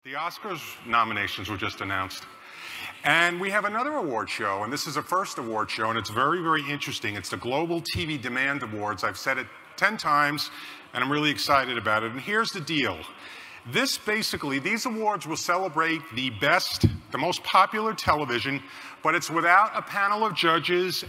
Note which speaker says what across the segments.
Speaker 1: The Oscars nominations were just announced. And we have another award show, and this is a first award show, and it's very, very interesting. It's the Global TV Demand Awards. I've said it 10 times, and I'm really excited about it. And here's the deal. These awards will celebrate the best, the most popular television, but it's without a panel of judges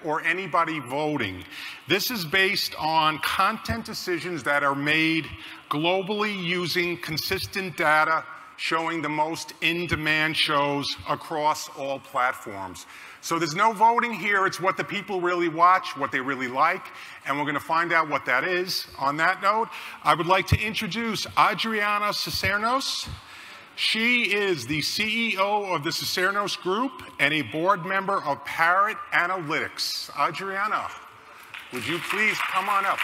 Speaker 1: or anybody voting. This is based on content decisions that are made globally using consistent data showing the most in-demand shows across all platforms. So there's no voting here. It's what the people really watch, what they really like, and we're going to find out what that is. On that note, I would like to introduce Adriana Cicernos. She is the CEO of the Cicernos Group and a board member of Parrot Analytics. Adriana, would you please come on up?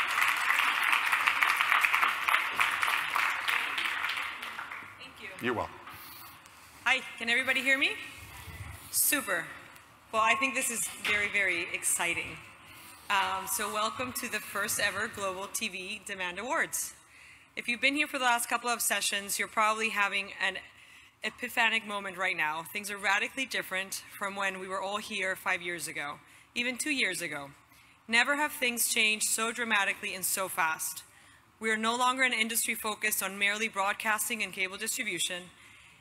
Speaker 2: Thank you.
Speaker 1: You're welcome.
Speaker 2: Hi, can everybody hear me? Super. Well, I think this is very, very exciting. So welcome to the first ever Global TV Demand Awards. If you've been here for the last couple of sessions, you're probably having an epiphanic moment right now. Things are radically different from when we were all here 5 years ago, even 2 years ago. Never have things changed so dramatically and so fast. We are no longer an industry focused on merely broadcasting and cable distribution.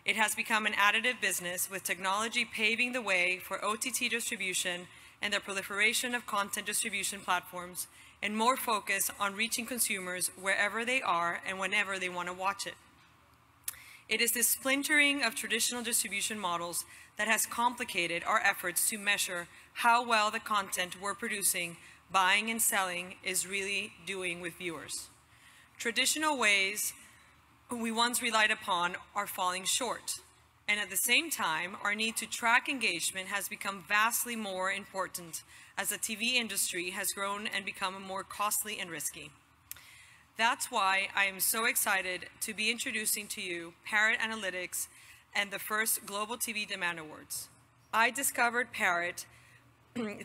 Speaker 2: It has become an additive business with technology paving the way for OTT distribution and the proliferation of content distribution platforms, and more focus on reaching consumers wherever they are and whenever they want to watch it. It is this splintering of traditional distribution models that has complicated our efforts to measure how well the content we're producing, buying, and selling is really doing with viewers. Traditional ways we once relied upon are falling short. And at the same time, our need to track engagement has become vastly more important as the TV industry has grown and become more costly and risky. That's why I am so excited to be introducing to you Parrot Analytics and the first Global TV Demand Awards. I discovered Parrot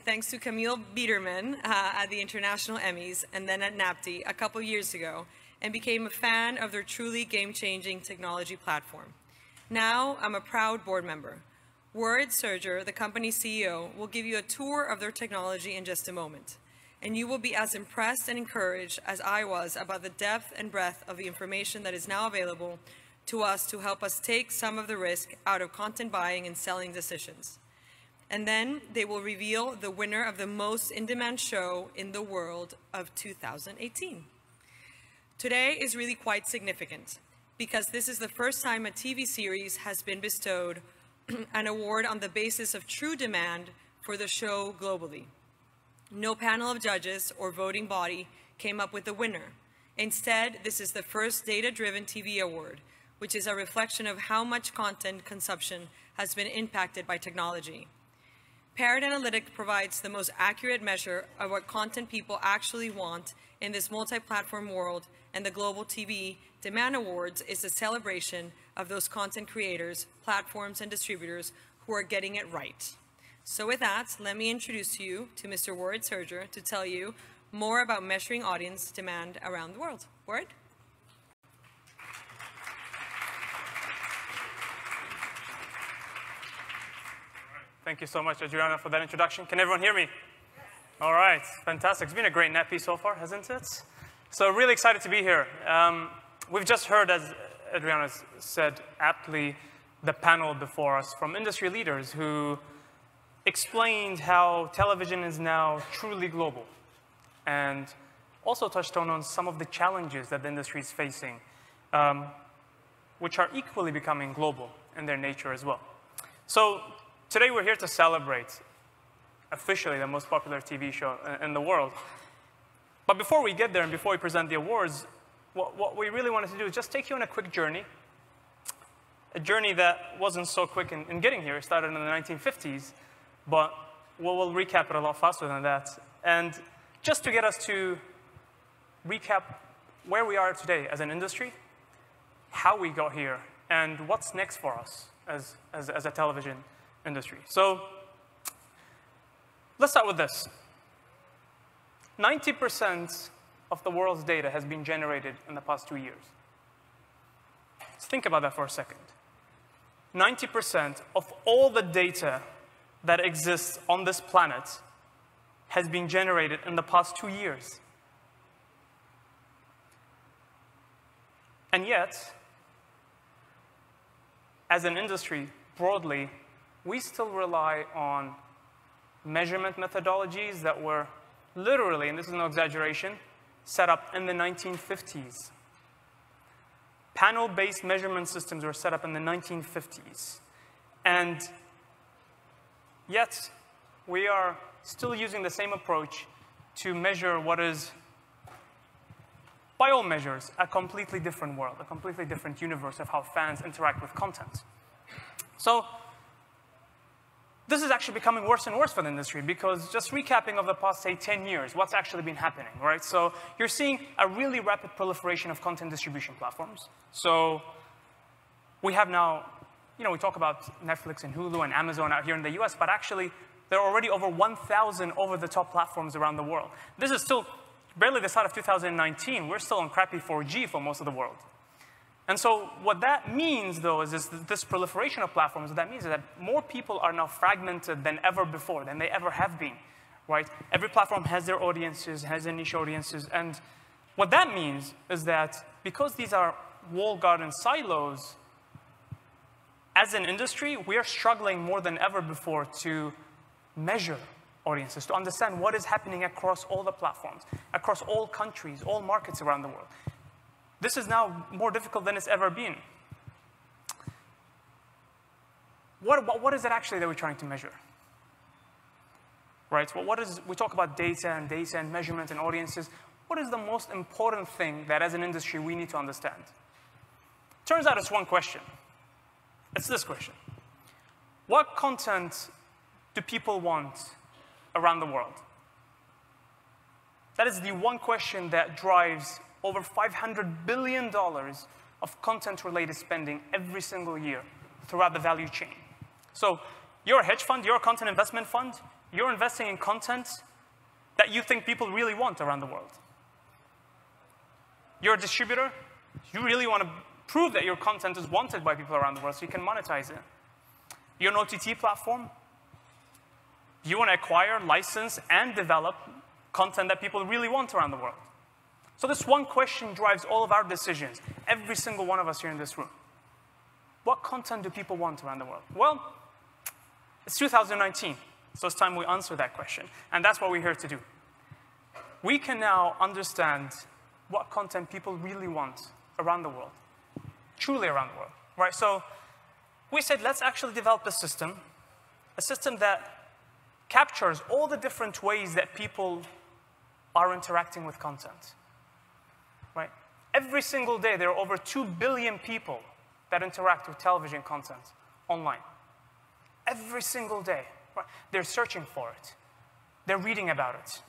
Speaker 2: thanks to Camille Biederman at the International Emmys and then at NATPE a couple years ago, and became a fan of their truly game-changing technology platform. Now, I'm a proud board member. Ward Serger, the company's CEO, will give you a tour of their technology in just a moment. And you will be as impressed and encouraged as I was about the depth and breadth of the information that is now available to us to help us take some of the risk out of content buying and selling decisions. And then they will reveal the winner of the most in-demand show in the world of 2018. Today is really quite significant, because this is the first time a TV series has been bestowed an award on the basis of true demand for the show globally. No panel of judges or voting body came up with the winner. Instead, this is the first data-driven TV award, which is a reflection of how much content consumption has been impacted by technology. Parrot Analytics provides the most accurate measure of what content people actually want in this multi-platform world, and the Global TV Demand Awards is a celebration of those content creators, platforms, and distributors who are getting it right. So with that, let me introduce you to Mr. Ward Serger to tell you more about measuring audience demand around the world. Ward?
Speaker 3: Thank you so much, Adriana, for that introduction. Can everyone hear me? Yes. All right, fantastic. It's been a great NATPE so far, hasn't it? So really excited to be here. We've just heard, as Adriana said aptly, the panel before us from industry leaders who explained how television is now truly global, and also touched on some of the challenges that the industry is facing, which are equally becoming global in their nature as well. So today we're here to celebrate officially the most popular TV show in the world. But before we get there and before we present the awards, what we really wanted to do is just take you on a quick journey, a journey that wasn't so quick in getting here. It started in the 1950s, but we'll recap it a lot faster than that. And just to get us to recap where we are today as an industry, how we got here, and what's next for us as a television industry. So let's start with this. 90% of the world's data has been generated in the past 2 years. So think about that for a second. 90% of all the data that exists on this planet has been generated in the past 2 years. And yet, as an industry, broadly, we still rely on measurement methodologies that were literally, and this is no exaggeration, set up in the 1950s. Panel-based measurement systems were set up in the 1950s. And yet, we are still using the same approach to measure what is, by all measures, a completely different world, a completely different universe of how fans interact with content. So this is actually becoming worse and worse for the industry, because just recapping of the past, say, 10 years, what's actually been happening, right? So you're seeing a really rapid proliferation of content distribution platforms. So we have now, we talk about Netflix and Hulu and Amazon out here in the US, but actually there are already over 1,000 over-the-top platforms around the world. This is still barely the start of 2019. We're still on crappy 4G for most of the world. And so what that means, though, is this proliferation of platforms. What that means is that more people are now fragmented than ever before, than they ever have been, right? Every platform has their audiences, has their niche audiences. And what that means is that because these are walled garden silos, as an industry, we are struggling more than ever before to measure audiences, to understand what is happening across all the platforms, across all countries, all markets around the world. This is now more difficult than it's ever been. What is it actually that we're trying to measure? Right? Well, we talk about data and measurement and audiences. What is the most important thing that as an industry we need to understand? Turns out it's one question. It's this question. What content do people want around the world? That is the one question that drives over $500 billion of content-related spending every single year throughout the value chain. So you're a hedge fund, you're a content investment fund, you're investing in content that you think people really want around the world. You're a distributor, you really want to prove that your content is wanted by people around the world so you can monetize it. You're an OTT platform, you want to acquire, license, and develop content that people really want around the world. So this one question drives all of our decisions, every single one of us here in this room. What content do people want around the world? Well, it's 2019, so it's time we answer that question. And that's what we're here to do. We can now understand what content people really want around the world, truly around the world, right? So we said, let's actually develop a system that captures all the different ways that people are interacting with content. Right? Every single day, there are over 2 billion people that interact with television content online. Every single day. Right? They're searching for it. They're reading about it.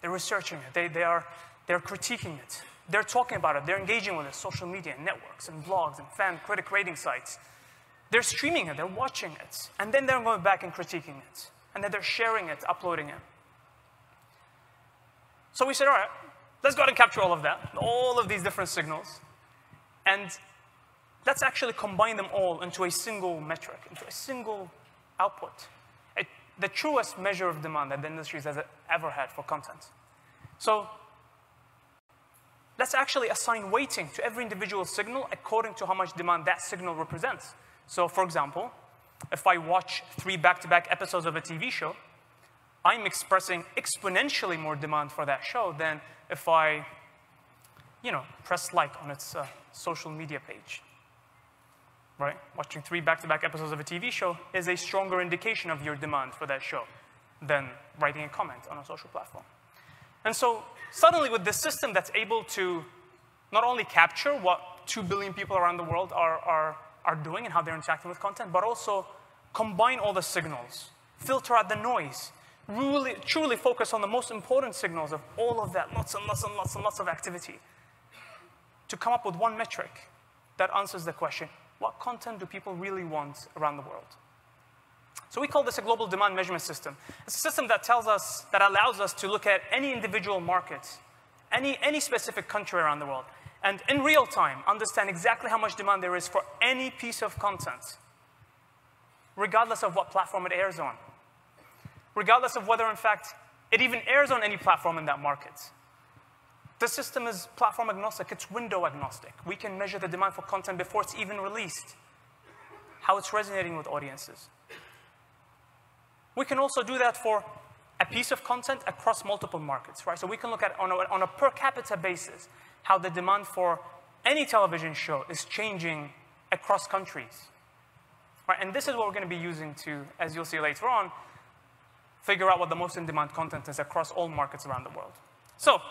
Speaker 3: They're researching it. They're critiquing it. They're talking about it. They're engaging with it. Social media, networks, and blogs, and fan critic rating sites. They're streaming it. They're watching it. And then they're going back and critiquing it. And then they're sharing it, uploading it. So we said, all right, let's go ahead and capture all of that, all of these different signals, and let's actually combine them all into a single metric, into a single output, the truest measure of demand that the industry has ever had for content. So let's actually assign weighting to every individual signal according to how much demand that signal represents. So for example, if I watch 3 back-to-back episodes of a TV show, I'm expressing exponentially more demand for that show than if I, press like on its social media page, right? Watching 3 back-to-back episodes of a TV show is a stronger indication of your demand for that show than writing a comment on a social platform. And so suddenly with this system that's able to not only capture what 2 billion people around the world are doing and how they're interacting with content, but also combine all the signals, filter out the noise, really, truly focus on the most important signals of all of that, lots and lots and lots and lots of activity, to come up with one metric that answers the question, what content do people really want around the world? So we call this a global demand measurement system. It's a system that allows us to look at any individual market, any specific country around the world, and in real time, understand exactly how much demand there is for any piece of content, regardless of what platform it airs on, regardless of whether, in fact, it even airs on any platform in that market. The system is platform agnostic. It's window agnostic. We can measure the demand for content before it's even released, how it's resonating with audiences. We can also do that for a piece of content across multiple markets, right? So we can look at, on a per capita basis, how the demand for any television show is changing across countries, right? And this is what we're going to be using to, as you'll see later on, figure out what the most in-demand content is across all markets around the world. So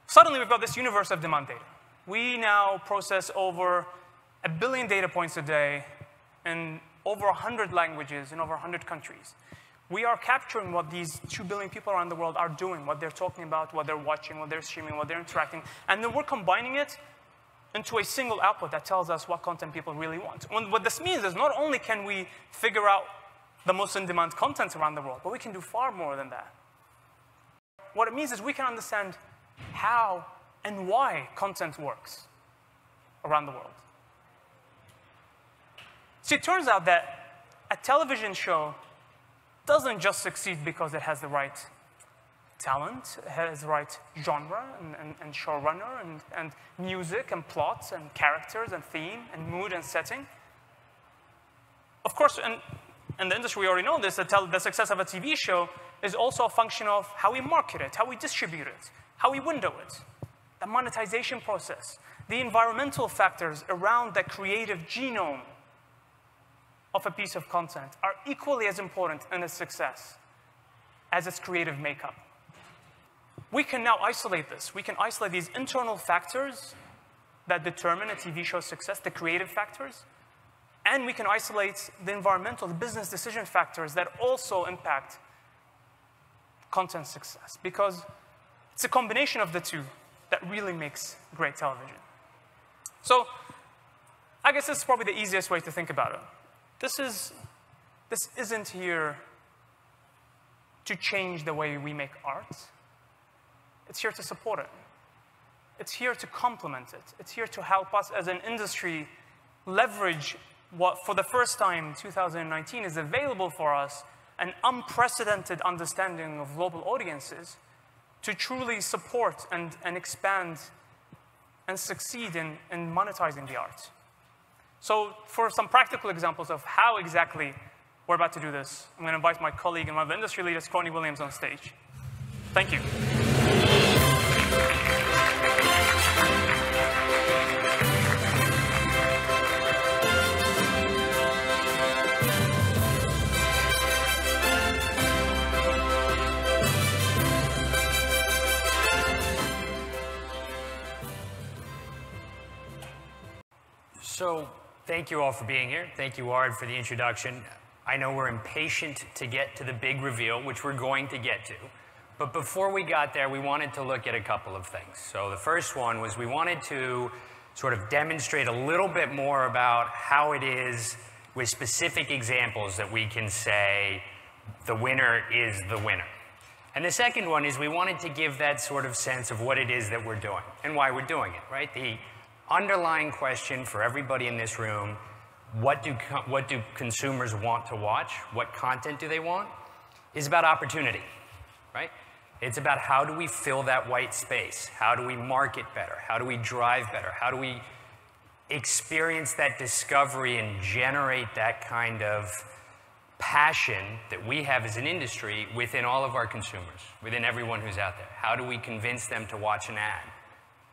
Speaker 3: suddenly, we've got this universe of demand data. We now process over 1 billion data points a day in over 100 languages in over 100 countries. We are capturing what these 2 billion people around the world are doing, what they're talking about, what they're watching, what they're streaming, what they're interacting, and then we're combining it into a single output that tells us what content people really want. And what this means is not only can we figure out the most in-demand content around the world, but we can do far more than that. What it means is we can understand how and why content works around the world. See, it turns out that a television show doesn't just succeed because it has the right talent, it has the right genre and showrunner and music and plots and characters and theme and mood and setting. Of course, in the industry we already know this, the success of a TV show is also a function of how we market it, how we distribute it, how we window it, the monetization process, the environmental factors around the creative genome of a piece of content are equally as important in its success as its creative makeup. We can now isolate this. We can isolate these internal factors that determine a TV show's success, the creative factors, and we can isolate the environmental, the business decision factors that also impact content success, because it's a combination of the two that really makes great television. So I guess this is probably the easiest way to think about it. This isn't here to change the way we make art. It's here to support it. It's here to complement it. It's here to help us as an industry leverage what, for the first time in 2019, is available for us, an unprecedented understanding of global audiences, to truly support and expand and succeed in monetizing the art. So for some practical examples of how exactly we're about to do this, I'm going to invite my colleague and one of the industry leaders, Courtney Williams, on stage. Thank you.
Speaker 4: So thank you all for being here. Thank you, Ard, for the introduction. I know we're impatient to get to the big reveal, which we're going to get to. But before we got there, we wanted to look at a couple of things. So the first one was we wanted to sort of demonstrate a little bit more about how it is with specific examples that we can say the winner is the winner. And the second one is we wanted to give that sort of sense of what it is that we're doing and why we're doing it, right? The underlying question for everybody in this room, what do consumers want to watch? What content do they want? Is about opportunity, right? It's about how do we fill that white space? How do we market better? How do we drive better? How do we experience that discovery and generate that kind of passion that we have as an industry within all of our consumers, within everyone who's out there? How do we convince them to watch an ad,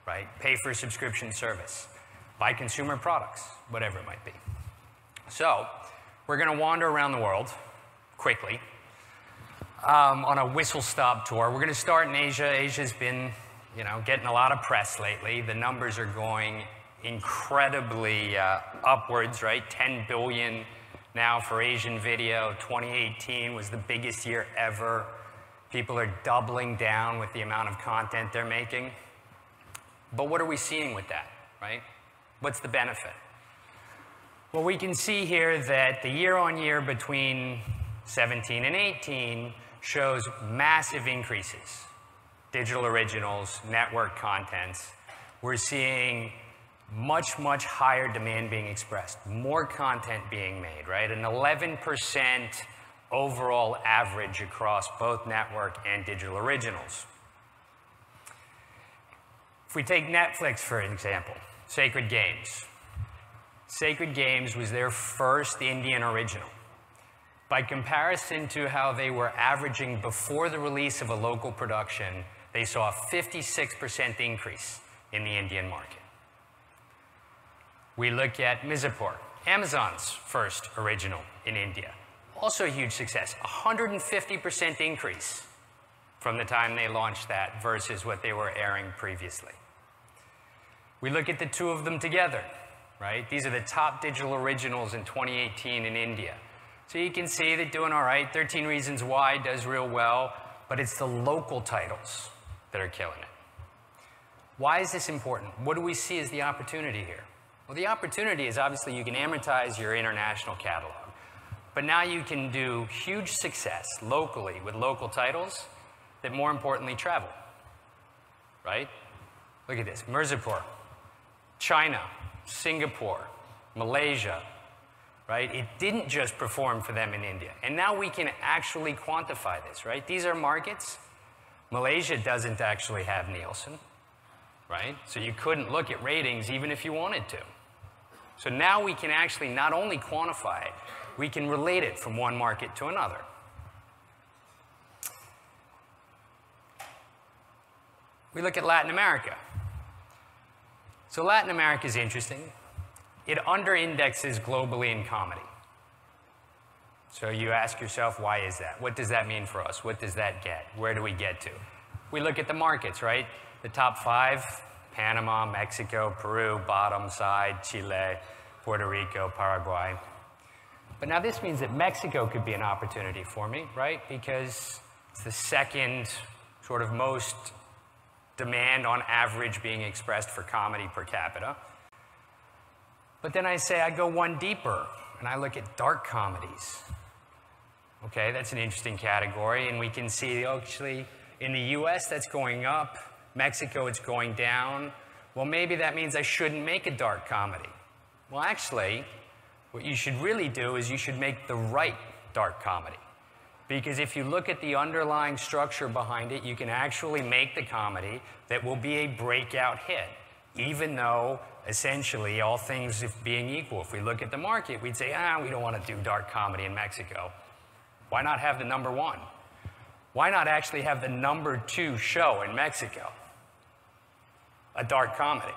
Speaker 4: right? Pay for a subscription service, buy consumer products, whatever it might be. So we're going to wander around the world quickly on a whistle-stop tour. We're going to start in Asia. Asia's been, getting a lot of press lately. The numbers are going incredibly upwards, right? 10 billion now for Asian video. 2018 was the biggest year ever. People are doubling down with the amount of content they're making. But what are we seeing with that, right? What's the benefit? Well, we can see here that the year-on-year between 17 and 18 shows massive increases. Digital originals, network contents. we're seeing much, much higher demand being expressed, more content being made, right? An 11% overall average across both network and digital originals. If we take Netflix, for example, Sacred Games. Sacred Games was their first Indian original. By comparison to how they were averaging before the release of a local production, they saw a 56% increase in the Indian market. We look at Mirzapur, Amazon's first original in India. Also a huge success, 150% increase from the time they launched that versus what they were airing previously. We look at the two of them together, right? These are the top digital originals in 2018 in India. So you can see they're doing all right. 13 Reasons Why does real well, but it's the local titles that are killing it. Why is this important? What do we see as the opportunity here? Well, the opportunity is obviously you can amortize your international catalog, but now you can do huge success locally with local titles that more importantly travel, right? Look at this, Mirzapur, China, Singapore, Malaysia, right? It didn't just perform for them in India. And now we can actually quantify this, right? These are markets. Malaysia doesn't actually have Nielsen, right? So you couldn't look at ratings even if you wanted to. So now we can actually not only quantify it, we can relate it from one market to another. We look at Latin America. So Latin America is interesting. It under-indexes globally in comedy. So you ask yourself, why is that? What does that mean for us? What does that get? Where do we get to? We look at the markets, right? The top 5, Panama, Mexico, Peru, bottom side, Chile, Puerto Rico, Paraguay. But now this means that Mexico could be an opportunity for me, right? Because it's the second sort of most demand on average being expressed for comedy per capita. But then I say I go one deeper and I look at dark comedies. Okay, that's an interesting category, and we can see actually in the US that's going up, Mexico it's going down. Well, maybe that means I shouldn't make a dark comedy. Well, actually, what you should really do is you should make the right dark comedy. Because if you look at the underlying structure behind it, you can actually make the comedy that will be a breakout hit. Even though, essentially, all things being equal, if we look at the market, we'd say, we don't want to do dark comedy in Mexico. Why not have the #1? Why not actually have the #2 show in Mexico? A dark comedy.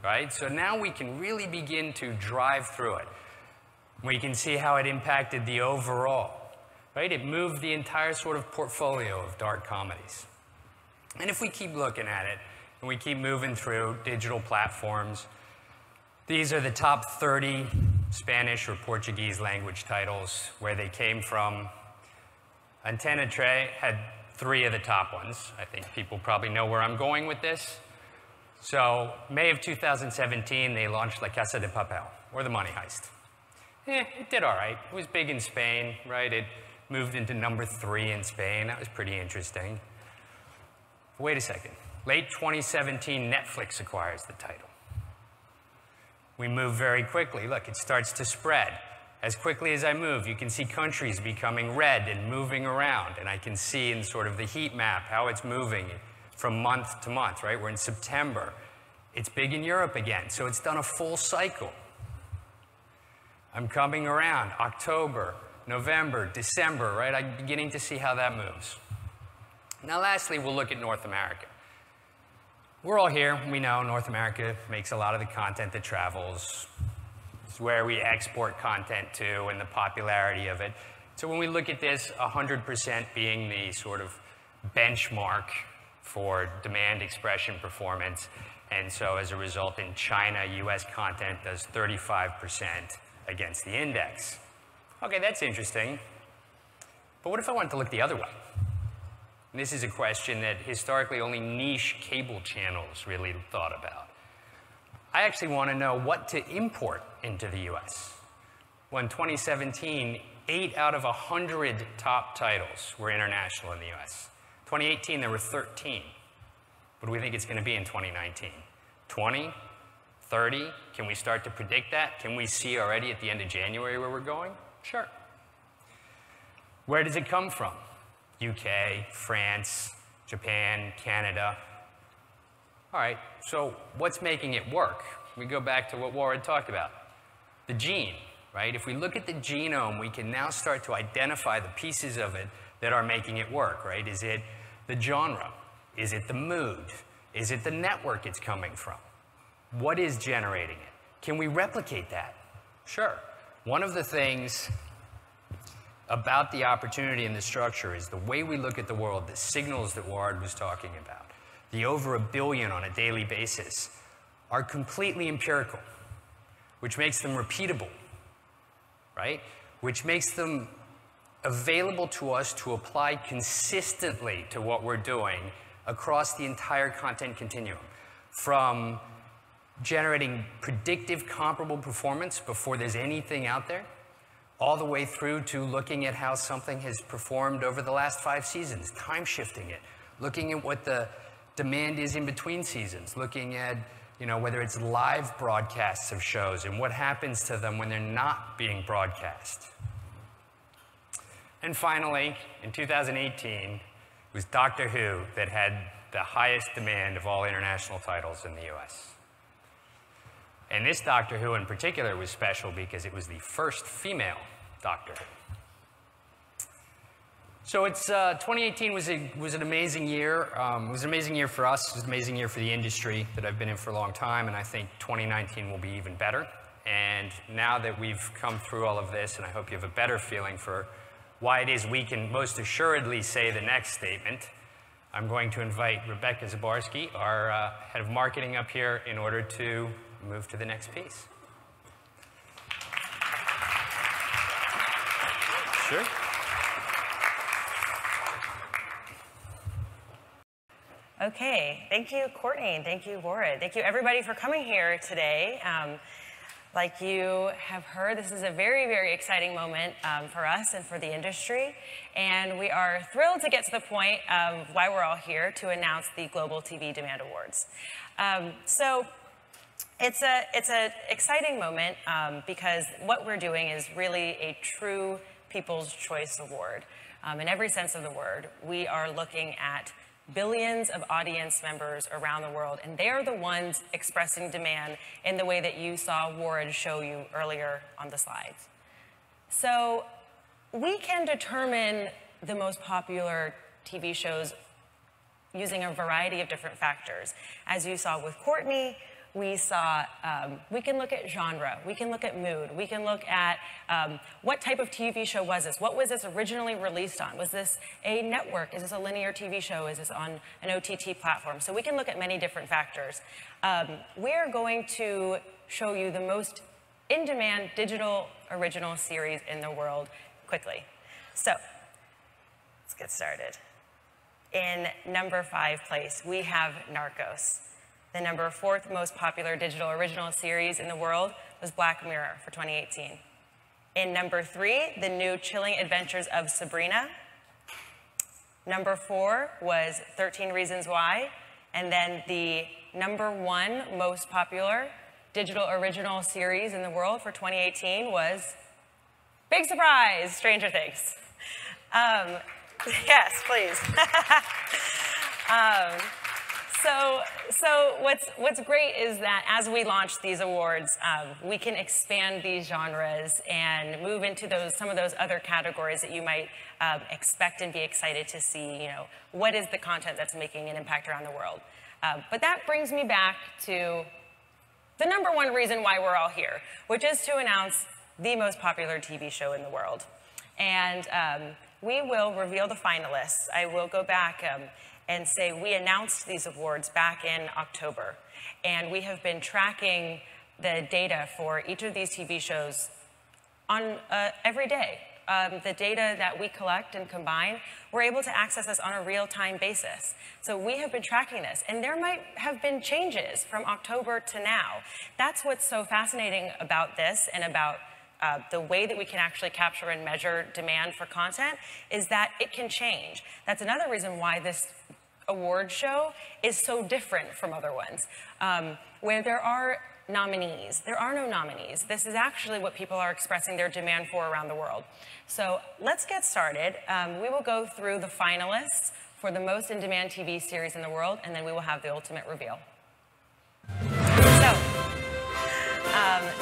Speaker 4: Right? So now we can really begin to drive through it. We can see how it impacted the overall. Right? It moved the entire sort of portfolio of dark comedies. And if we keep looking at it, and we keep moving through digital platforms, these are the top 30 Spanish or Portuguese language titles, where they came from. Antena had 3 of the top ones. I think people probably know where I'm going with this. So May of 2017, they launched La Casa De Papel, or The Money Heist. It did all right. It was big in Spain, right? It moved into #3 in Spain. That was pretty interesting. Wait a second. Late 2017, Netflix acquires the title. We move very quickly. Look, it starts to spread. As quickly as I move, you can see countries becoming red and moving around. And I can see in sort of the heat map how it's moving from month to month, right? We're in September. It's big in Europe again, so it's done a full cycle. I'm coming around October, November, December, right? I'm beginning to see how that moves. Now, lastly, we'll look at North America. We're all here. We know North America makes a lot of the content that travels. It's where we export content to and the popularity of it. So when we look at this, 100% being the sort of benchmark for demand expression performance. And so as a result, in China, US content does 35% against the index. Okay, that's interesting. But what if I wanted to look the other way? And this is a question that historically only niche cable channels really thought about. I actually want to know what to import into the US. Well, in 2017, 8 out of 100 top titles were international in the US. 2018, there were 13. What do we think it's going to be in 2019? 20? 30? Can we start to predict that? Can we see already at the end of January where we're going? Sure. Where does it come from? UK, France, Japan, Canada. All right, so what's making it work? We go back to what Warren talked about. The gene, right? If we look at the genome, we can now start to identify the pieces of it that are making it work, right? Is it the genre? Is it the mood? Is it the network it's coming from? What is generating it? Can we replicate that? Sure. One of the things about the opportunity and the structure is the way we look at the world, the signals that Ward was talking about, the over 1 billion on a daily basis, are completely empirical, which makes them repeatable, right? Which makes them available to us to apply consistently to what we're doing across the entire content continuum, from generating predictive comparable performance before there's anything out there, all the way through to looking at how something has performed over the last 5 seasons, time shifting it, looking at what the demand is in between seasons, looking at whether it's live broadcasts of shows and what happens to them when they're not being broadcast. And finally, in 2018, it was Doctor Who that had the highest demand of all international titles in the US. And this Doctor Who in particular was special because it was the first female Doctor Who. So 2018 was an amazing year. It was an amazing year for us. It was an amazing year for the industry that I've been in for a long time, and I think 2019 will be even better. And now that we've come through all of this, and I hope you have a better feeling for why it is we can most assuredly say the next statement, I'm going to invite Rebecca Zabarski, our head of marketing, up here in order to move to the next piece. Sure.
Speaker 5: Okay, thank you, Courtney, and thank you, Warren. Thank you, everybody, for coming here today. Like you have heard, this is a very, very exciting moment for us and for the industry, and we are thrilled to get to the point of why we're all here to announce the Global TV Demand Awards. So it's an exciting moment because what we're doing is really a true People's Choice Award. In every sense of the word, we are looking at billions of audience members around the world, and they are the ones expressing demand in the way that you saw Warren show you earlier on the slides. So we can determine the most popular TV shows using a variety of different factors. As you saw with Courtney, we can look at genre, we can look at mood, we can look at what type of TV show was this? What was this originally released on? Was this a network? Is this a linear TV show? Is this on an OTT platform? So we can look at many different factors. We're going to show you the most in-demand digital original series in the world quickly. So let's get started. In number 5 place, we have Narcos. The number 4th most popular digital original series in the world was Black Mirror for 2018. In number 3, the new chilling adventures of Sabrina. Number 4 was 13 Reasons Why. And then the number 1 most popular digital original series in the world for 2018 was, big surprise, Stranger Things. Yes, please. So what's great is that as we launch these awards, we can expand these genres and move into some of those other categories that you might expect and be excited to see. What is the content that's making an impact around the world? But that brings me back to the number 1 reason why we're all here, which is to announce the most popular TV show in the world. And we will reveal the finalists. I will go back and say we announced these awards back in October. And we have been tracking the data for each of these TV shows on every day. The data that we collect and combine, we're able to access this on a real-time basis. So we have been tracking this, and there might have been changes from October to now. That's what's so fascinating about this and about the way that we can actually capture and measure demand for content is that it can change. That's another reason why this award show is so different from other ones. Where there are nominees, there are no nominees. This is actually what people are expressing their demand for around the world. So let's get started. We will go through the finalists for the most in-demand TV series in the world, and then we will have the ultimate reveal. So,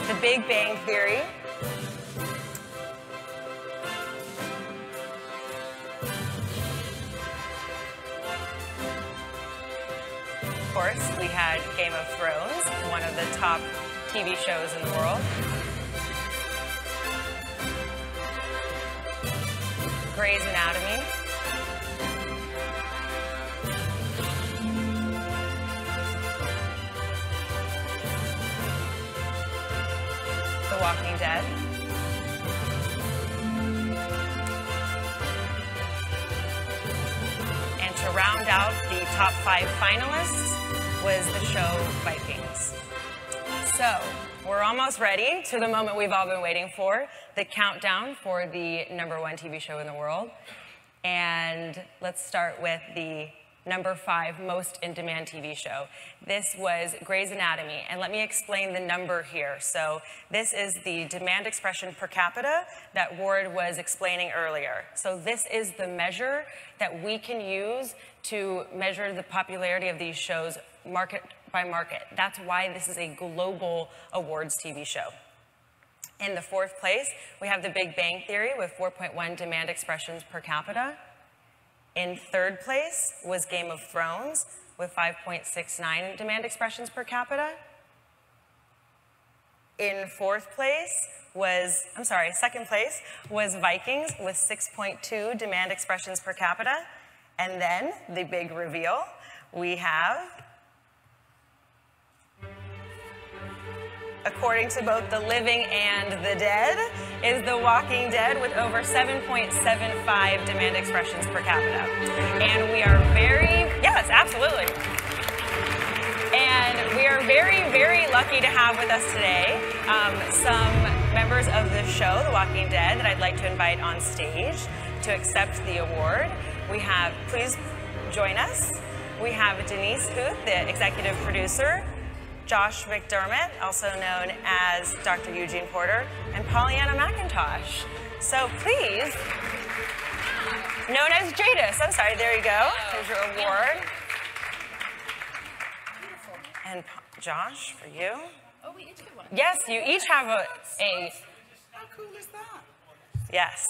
Speaker 5: The Big Bang Theory. Of course, we had Game of Thrones, one of the top TV shows in the world. Grey's Anatomy. The Walking Dead. And to round out the top 5 finalists was the show Vikings. So, we're almost ready to the moment we've all been waiting for, the countdown for the #1 TV show in the world. And let's start with the number 5 most in-demand TV show. This was Grey's Anatomy, and let me explain the number here. So this is the demand expression per capita that Ward was explaining earlier. So this is the measure that we can use to measure the popularity of these shows market by market. That's why this is a global awards TV show. In the 4th place, we have The Big Bang Theory with 4.1 demand expressions per capita. In 3rd place was Game of Thrones with 5.69 demand expressions per capita. In 2nd place was Vikings with 6.2 demand expressions per capita. And then the big reveal, we have, according to both the living and the dead, is The Walking Dead with over 7.75 demand expressions per capita. And we are yes, absolutely. And we are very, very lucky to have with us today some members of the show, The Walking Dead, that I'd like to invite on stage to accept the award. We have, please join us. We have Denise Huth, the executive producer, Josh McDermott, also known as Dr. Eugene Porter, and Pollyanna McIntosh. So please, known as Jadis. I'm sorry, there you go. Here's your award. And Josh, for you.
Speaker 6: Oh, we each get one.
Speaker 5: Yes, you each have a
Speaker 6: How cool is that?
Speaker 5: yes.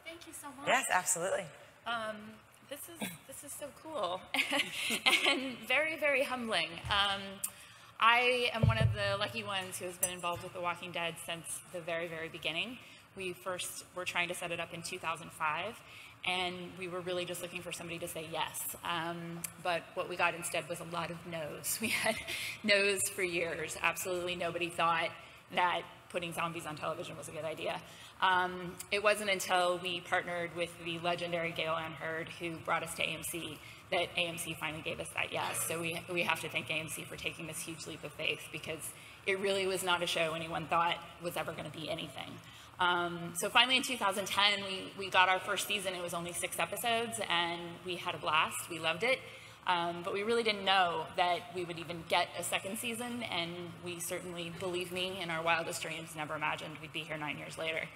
Speaker 6: Thank you so much.
Speaker 5: Yes, absolutely.
Speaker 6: This is so cool and very, very humbling. I am one of the lucky ones who has been involved with The Walking Dead since the very, very beginning. We first were trying to set it up in 2005, and we were really just looking for somebody to say yes. But what we got instead was a lot of no's. We had no's for years. Absolutely nobody thought that putting zombies on television was a good idea. It wasn't until we partnered with the legendary Gail Ann Hurd, who brought us to AMC, that AMC finally gave us that yes. So we have to thank AMC for taking this huge leap of faith, because it really was not a show anyone thought was ever going to be anything. So finally in 2010, we got our first season. It was only 6 episodes, and we had a blast. We loved it. But we really didn't know that we would even get a second season, and we certainly, believe me, in our wildest dreams, never imagined we'd be here 9 years later.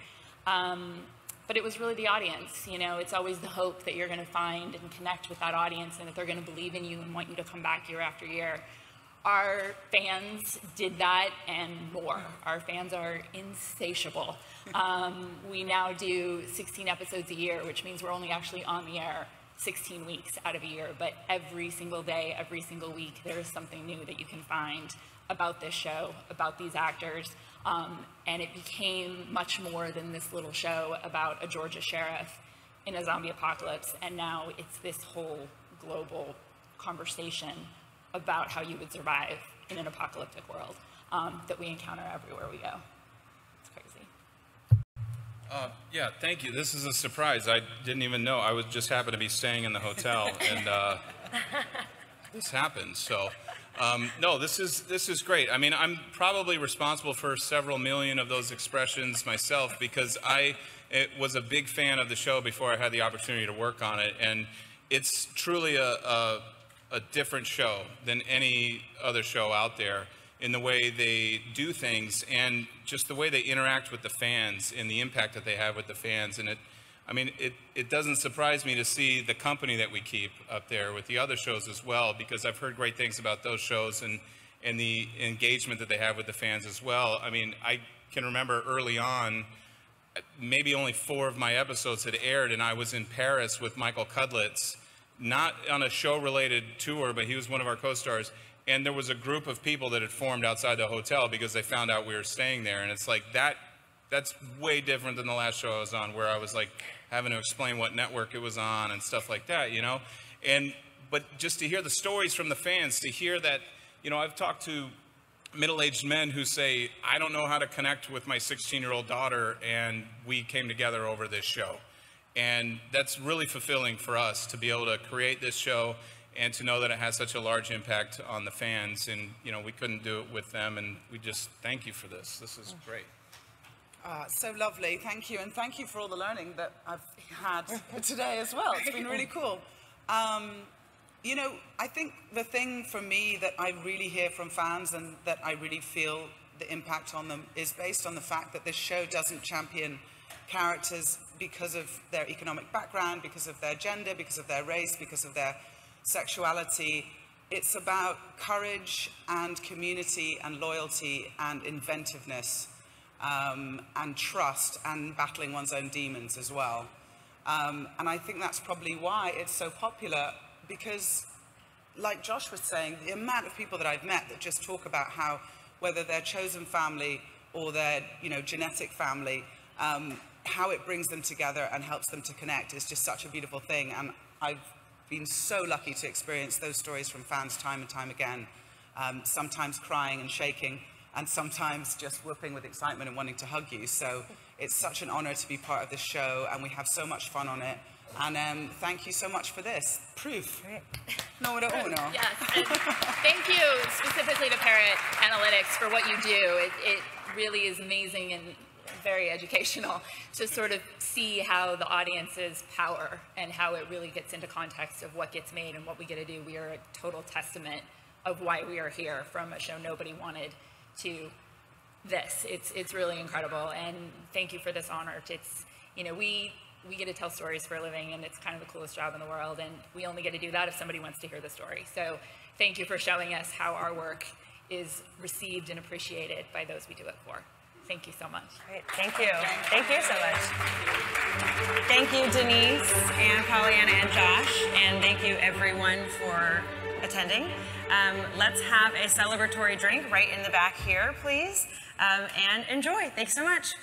Speaker 6: But it was really the audience. You know, it's always the hope that you're going to find and connect with that audience, and that they're going to believe in you and want you to come back year after year. Our fans did that and more. Our fans are insatiable. We now do 16 episodes a year, which means we're only actually on the air 16 weeks out of a year, but every single day, every single week, there is something new that you can find about this show, about these actors, and it became much more than this little show about a Georgia sheriff in a zombie apocalypse, and now it's this whole global conversation about how you would survive in an apocalyptic world that we encounter everywhere we go. It's crazy.
Speaker 7: Yeah, thank you. This is a surprise. I didn't even know. I was just happened to be staying in the hotel, and this happened. So, no, this is great. I mean, I'm probably responsible for several million of those expressions myself because I was a big fan of the show before I had the opportunity to work on it, and it's truly a different show than any other show out there in the way they do things and just the way they interact with the fans and the impact that they have with the fans. And it doesn't surprise me to see the company that we keep up there with the other shows as well, because I've heard great things about those shows and the engagement that they have with the fans as well. I mean, I can remember early on, maybe only 4 of my episodes had aired, and I was in Paris with Michael Cudlitz, not on a show-related tour, but he was one of our co-stars. And there was a group of people that had formed outside the hotel because they found out we were staying there. And it's like that's way different than the last show I was on, where I was like having to explain what network it was on and stuff like that, you know? But just to hear the stories from the fans, to hear that, you know, I've talked to middle-aged men who say, I don't know how to connect with my 16-year-old daughter, and we came together over this show. And that's really fulfilling for us to be able to create this show and to know that it has such a large impact on the fans. And, you know, we couldn't do it with them, and we just thank you for this. This is great.
Speaker 8: So lovely. Thank you. And thank you for all the learning that I've had today as well. It's been really cool. You know, I think the thing for me that I really hear from fans and that I really feel the impact on them is based on the fact that this show doesn't champion characters because of their economic background, because of their gender, because of their race, because of their sexuality. It's about courage and community and loyalty and inventiveness and trust and battling one's own demons as well. And I think that's probably why it's so popular, because like Josh was saying, the amount of people that I've met that just talk about how, whether their chosen family or their, you know, genetic family, how it brings them together and helps them to connect is just such a beautiful thing. And I've been so lucky to experience those stories from fans time and time again, sometimes crying and shaking, and sometimes just whooping with excitement and wanting to hug you. So it's such an honor to be part of this show, and we have so much fun on it. And thank you so much for this. Proof. Número uno.
Speaker 6: Yes, and thank you specifically to Parrot Analytics for what you do. It really is amazing and very educational to sort of see how the audience's power and how it really gets into context of what gets made and what we get to do. We are a total testament of why we are here, from a show nobody wanted to this. It's really incredible, and thank you for this honor. It's, you know, we get to tell stories for a living, and it's kind of the coolest job in the world, and we only get to do that if somebody wants to hear the story. So thank you for showing us how our work is received and appreciated by those we do it for. Thank you so much.
Speaker 5: Great, thank you. Thank you so much. Thank you, Denise and Pollyanna and Josh, and thank you everyone for attending. Let's have a celebratory drink right in the back here, please, and enjoy. Thanks so much.